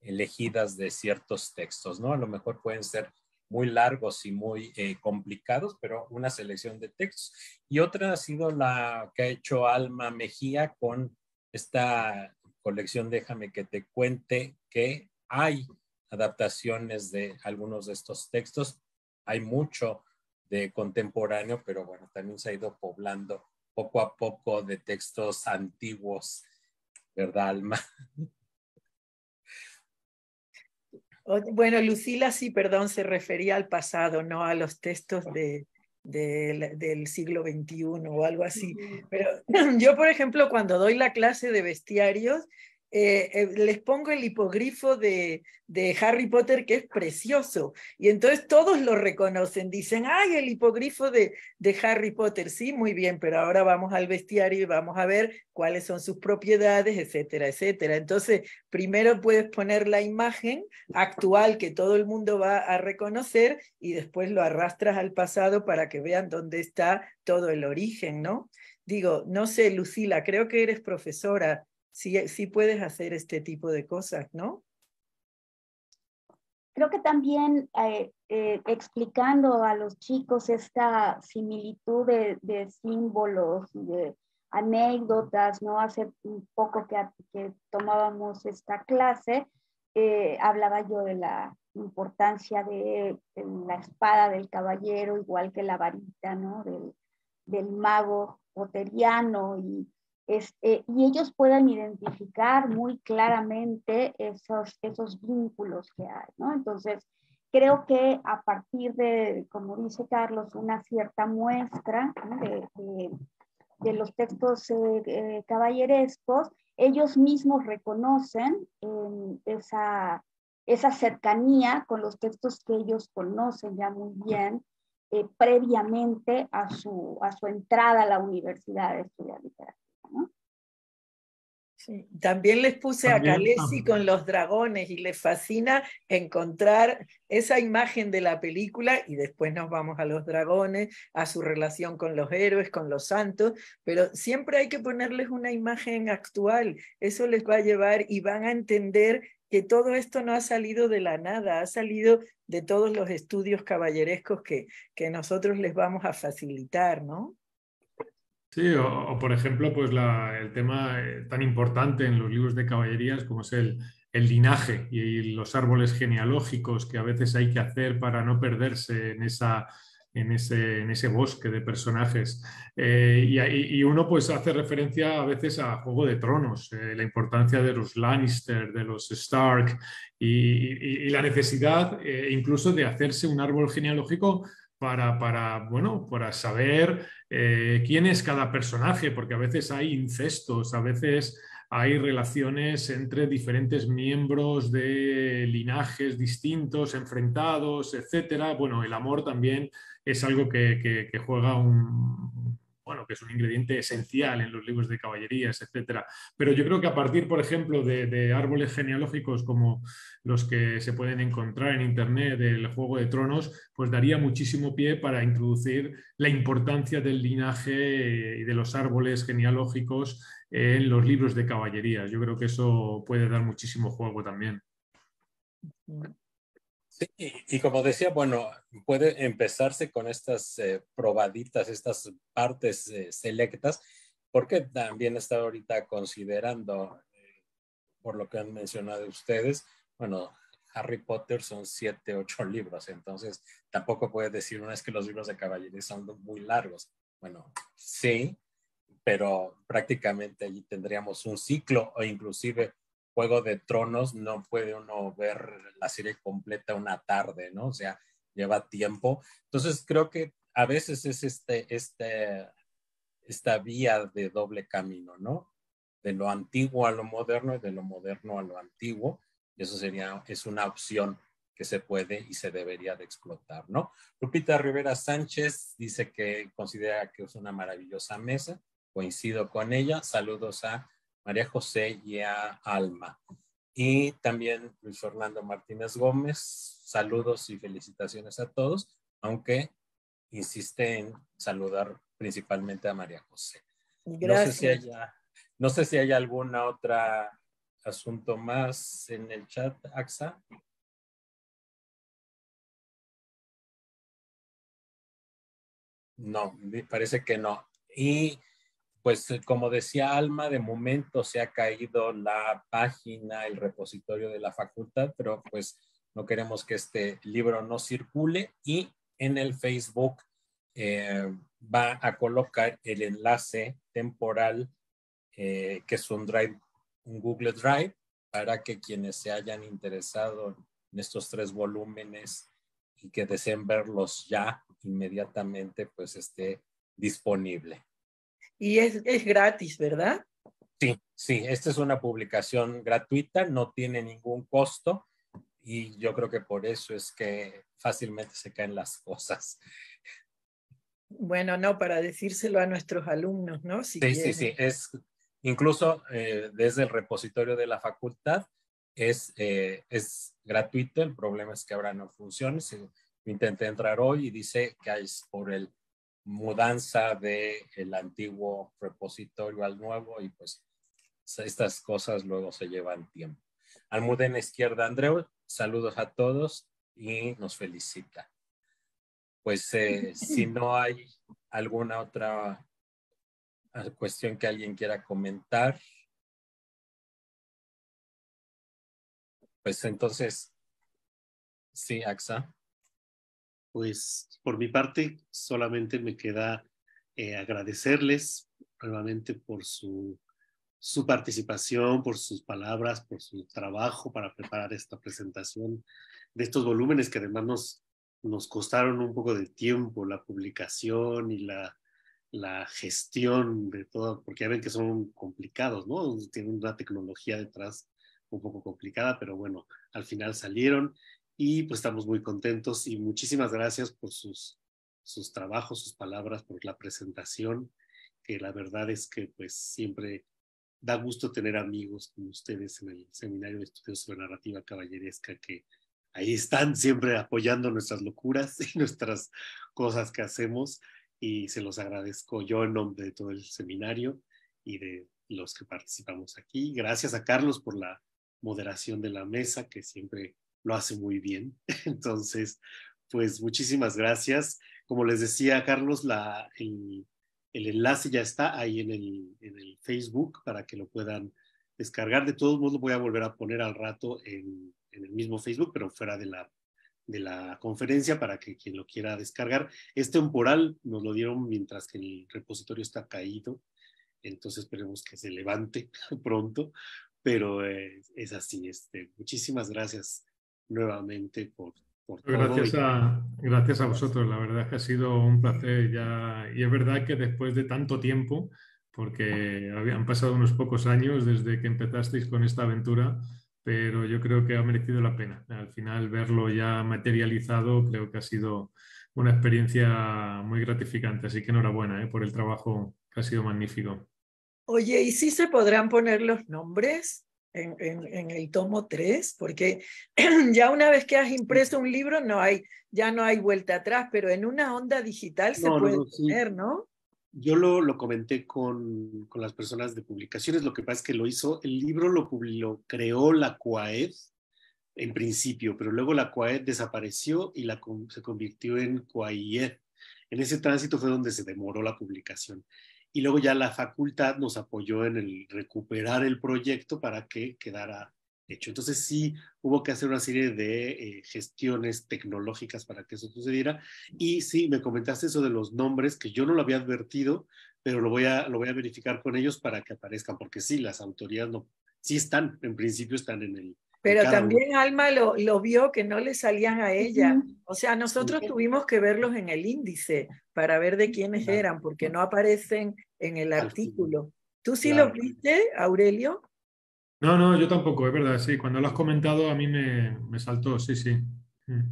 Speaker 1: elegidas de ciertos textos, ¿no? A lo mejor pueden ser muy largos y muy complicados, pero una selección de textos. Y otra ha sido la que ha hecho Alma Mejía con esta colección Déjame que te cuente, que hay adaptaciones de algunos de estos textos. Hay mucho de contemporáneo, pero bueno, también se ha ido poblando poco a poco de textos antiguos, ¿verdad, Alma?
Speaker 2: Bueno, Lucila, sí, perdón, se refería al pasado, no a los textos del siglo XXI o algo así. Pero yo, por ejemplo, cuando doy la clase de bestiarios, les pongo el hipogrifo de Harry Potter, que es precioso. Y entonces todos lo reconocen, dicen, ¡ay, el hipogrifo de Harry Potter! Sí, muy bien, pero ahora vamos al bestiario y vamos a ver cuáles son sus propiedades, etcétera, etcétera. Entonces, primero puedes poner la imagen actual que todo el mundo va a reconocer y después lo arrastras al pasado para que vean dónde está todo el origen, ¿no? Digo, no sé, Lucila, creo que eres profesora. Sí puedes hacer este tipo de cosas, ¿no?
Speaker 3: Creo que también explicando a los chicos esta similitud de símbolos y de anécdotas, ¿no? Hace un poco que tomábamos esta clase, hablaba yo de la importancia de la espada del caballero, igual que la varita, ¿no? Del mago potteriano y ellos puedan identificar muy claramente esos vínculos que hay, ¿no? Entonces, creo que a partir de, como dice Carlos, una cierta muestra, ¿no? de los textos caballerescos, ellos mismos reconocen esa cercanía con los textos que ellos conocen ya muy bien, previamente a su entrada a la universidad de estudiar literatura, ¿no?
Speaker 2: Sí. También les puse a Khaleesi con los dragones y les fascina encontrar esa imagen de la película y después nos vamos a los dragones, a su relación con los héroes, con los santos, pero siempre hay que ponerles una imagen actual. Eso les va a llevar y van a entender que todo esto no ha salido de la nada, ha salido de todos los estudios caballerescos que nosotros les vamos a facilitar, ¿no?
Speaker 4: Sí, o, por ejemplo, pues el tema tan importante en los libros de caballerías como es el linaje y los árboles genealógicos que a veces hay que hacer para no perderse en ese bosque de personajes. Y uno pues hace referencia a veces a Juego de Tronos, la importancia de los Lannister, de los Stark y la necesidad incluso de hacerse un árbol genealógico bueno, para saber quién es cada personaje, porque a veces hay incestos, a veces hay relaciones entre diferentes miembros de linajes distintos, enfrentados, etcétera. Bueno, el amor también es algo que juega bueno, que es un ingrediente esencial en los libros de caballerías, etcétera. Pero yo creo que a partir, por ejemplo, de árboles genealógicos como los que se pueden encontrar en Internet del Juego de Tronos, pues daría muchísimo pie para introducir la importancia del linaje y de los árboles genealógicos en los libros de caballerías. Yo creo que eso puede dar muchísimo juego también.
Speaker 1: Sí, y como decía, bueno, puede empezarse con estas probaditas, estas partes selectas, porque también está ahorita considerando, por lo que han mencionado ustedes, bueno, Harry Potter son 7, 8 libros, entonces tampoco puede decir una vez que los libros de caballería son muy largos. Bueno, sí, pero prácticamente allí tendríamos un ciclo o inclusive Juego de Tronos, no puede uno ver la serie completa una tarde, ¿no? O sea, lleva tiempo. Entonces creo que a veces es esta vía de doble camino, ¿no? De lo antiguo a lo moderno y de lo moderno a lo antiguo. Y eso es una opción que se puede y se debería de explotar, ¿no? Lupita Rivera Sánchez dice que considera que es una maravillosa mesa. Coincido con ella. Saludos a María José y a Alma. Y también Luis Fernando Martínez Gómez. Saludos y felicitaciones a todos, aunque insiste en saludar principalmente a María José.
Speaker 2: Gracias.
Speaker 1: No sé si hay alguna otra asunto más en el chat, AXA. No, me parece que no. Y pues como decía Alma, de momento se ha caído la página, el repositorio de la facultad, pero pues no queremos que este libro no circule y en el Facebook va a colocar el enlace temporal que es un Google Drive, para que quienes se hayan interesado en estos 3 volúmenes y que deseen verlos ya inmediatamente, pues esté disponible.
Speaker 2: Y es gratis, ¿verdad?
Speaker 1: Sí, esta es una publicación gratuita, no tiene ningún costo y yo creo que por eso es que fácilmente se caen las cosas.
Speaker 2: Bueno, no, para decírselo a nuestros alumnos, ¿no? Si quieren.
Speaker 1: Sí, es incluso desde el repositorio de la facultad es gratuito. El problema es que ahora no funciona. Intenté entrar hoy y dice que es por el mudanza del antiguo repositorio al nuevo y pues estas cosas luego se llevan tiempo. Almudena Izquierda Andreu, saludos a todos y nos felicita. Pues si no hay alguna otra cuestión que alguien quiera comentar, pues entonces, sí, AXA.
Speaker 5: Pues por mi parte solamente me queda agradecerles nuevamente por su participación, por sus palabras, por su trabajo para preparar esta presentación de estos volúmenes que además nos costaron un poco de tiempo, la publicación y la gestión de todo, porque ya ven que son complicados, ¿no? Tienen una tecnología detrás un poco complicada, pero bueno, al final salieron y pues estamos muy contentos y muchísimas gracias por sus trabajos, sus palabras, por la presentación, que la verdad es que pues siempre da gusto tener amigos como ustedes en el Seminario de Estudios sobre Narrativa Caballeresca, que ahí están siempre apoyando nuestras locuras y nuestras cosas que hacemos, y se los agradezco yo en nombre de todo el seminario y de los que participamos aquí. Gracias a Carlos por la moderación de la mesa, que siempre lo hace muy bien. Entonces, pues muchísimas gracias. Como les decía, Carlos, el enlace ya está ahí en el Facebook para que lo puedan descargar. De todos modos, lo voy a volver a poner al rato en el mismo Facebook, pero fuera de la conferencia, para que quien lo quiera descargar. Es temporal, nos lo dieron mientras que el repositorio está caído, entonces esperemos que se levante pronto, pero es así. Muchísimas gracias nuevamente por todo.
Speaker 4: Gracias a vosotros, la verdad es que ha sido un placer ya, y es verdad que después de tanto tiempo, porque han pasado unos pocos años desde que empezasteis con esta aventura, pero yo creo que ha merecido la pena. Al final verlo ya materializado creo que ha sido una experiencia muy gratificante, así que enhorabuena, por el trabajo que ha sido magnífico.
Speaker 2: Oye, ¿y sí se podrán poner los nombres en el tomo 3? Porque ya una vez que has impreso un libro ya no hay vuelta atrás, pero en una onda digital se puede poner, ¿no?
Speaker 5: Yo lo comenté con las personas de publicaciones. Lo que pasa es que el libro lo creó la CUAED en principio, pero luego la CUAED desapareció y se convirtió en CUAIED. En ese tránsito fue donde se demoró la publicación. Y luego ya la facultad nos apoyó en el recuperar el proyecto para que quedara hecho. Entonces sí hubo que hacer una serie de gestiones tecnológicas para que eso sucediera. Y sí, me comentaste eso de los nombres, que yo no lo había advertido, pero lo voy a verificar con ellos para que aparezcan, porque sí, las autorías sí están, en principio están en el...
Speaker 2: Pero también Alma lo vio que no le salían a ella. O sea, nosotros tuvimos que verlos en el índice para ver de quiénes eran, porque no aparecen en el artículo. ¿Tú sí los viste, Aurelio?
Speaker 4: No, yo tampoco, es verdad, sí. Cuando lo has comentado a mí me saltó, sí, sí.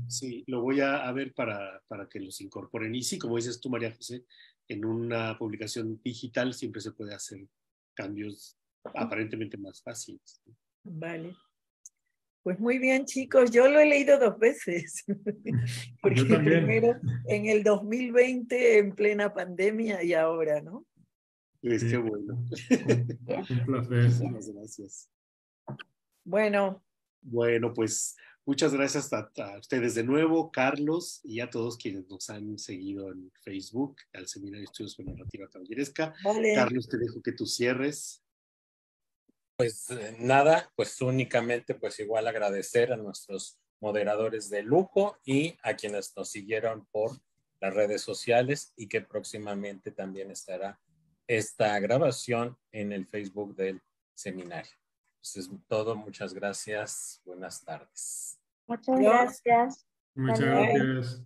Speaker 5: Sí, lo voy a ver para que los incorporen. Y sí, como dices tú, María José, en una publicación digital siempre se puede hacer cambios aparentemente más fáciles.
Speaker 2: Vale. Pues muy bien, chicos, yo lo he leído 2 veces, porque primero en el 2020 en plena pandemia y ahora, ¿no?
Speaker 5: Pues qué bueno.
Speaker 4: Un placer.
Speaker 5: Muchísimas gracias.
Speaker 2: Bueno,
Speaker 5: pues muchas gracias a ustedes de nuevo, Carlos, y a todos quienes nos han seguido en Facebook, al Seminario de Estudios sobre Narrativa Caballeresca.
Speaker 2: Vale.
Speaker 5: Carlos, te dejo que tú cierres.
Speaker 1: Pues nada, pues únicamente pues igual agradecer a nuestros moderadores de lujo y a quienes nos siguieron por las redes sociales, y que próximamente también estará esta grabación en el Facebook del seminario. Pues es todo, muchas gracias, buenas tardes.
Speaker 3: Muchas gracias.
Speaker 4: Muchas gracias.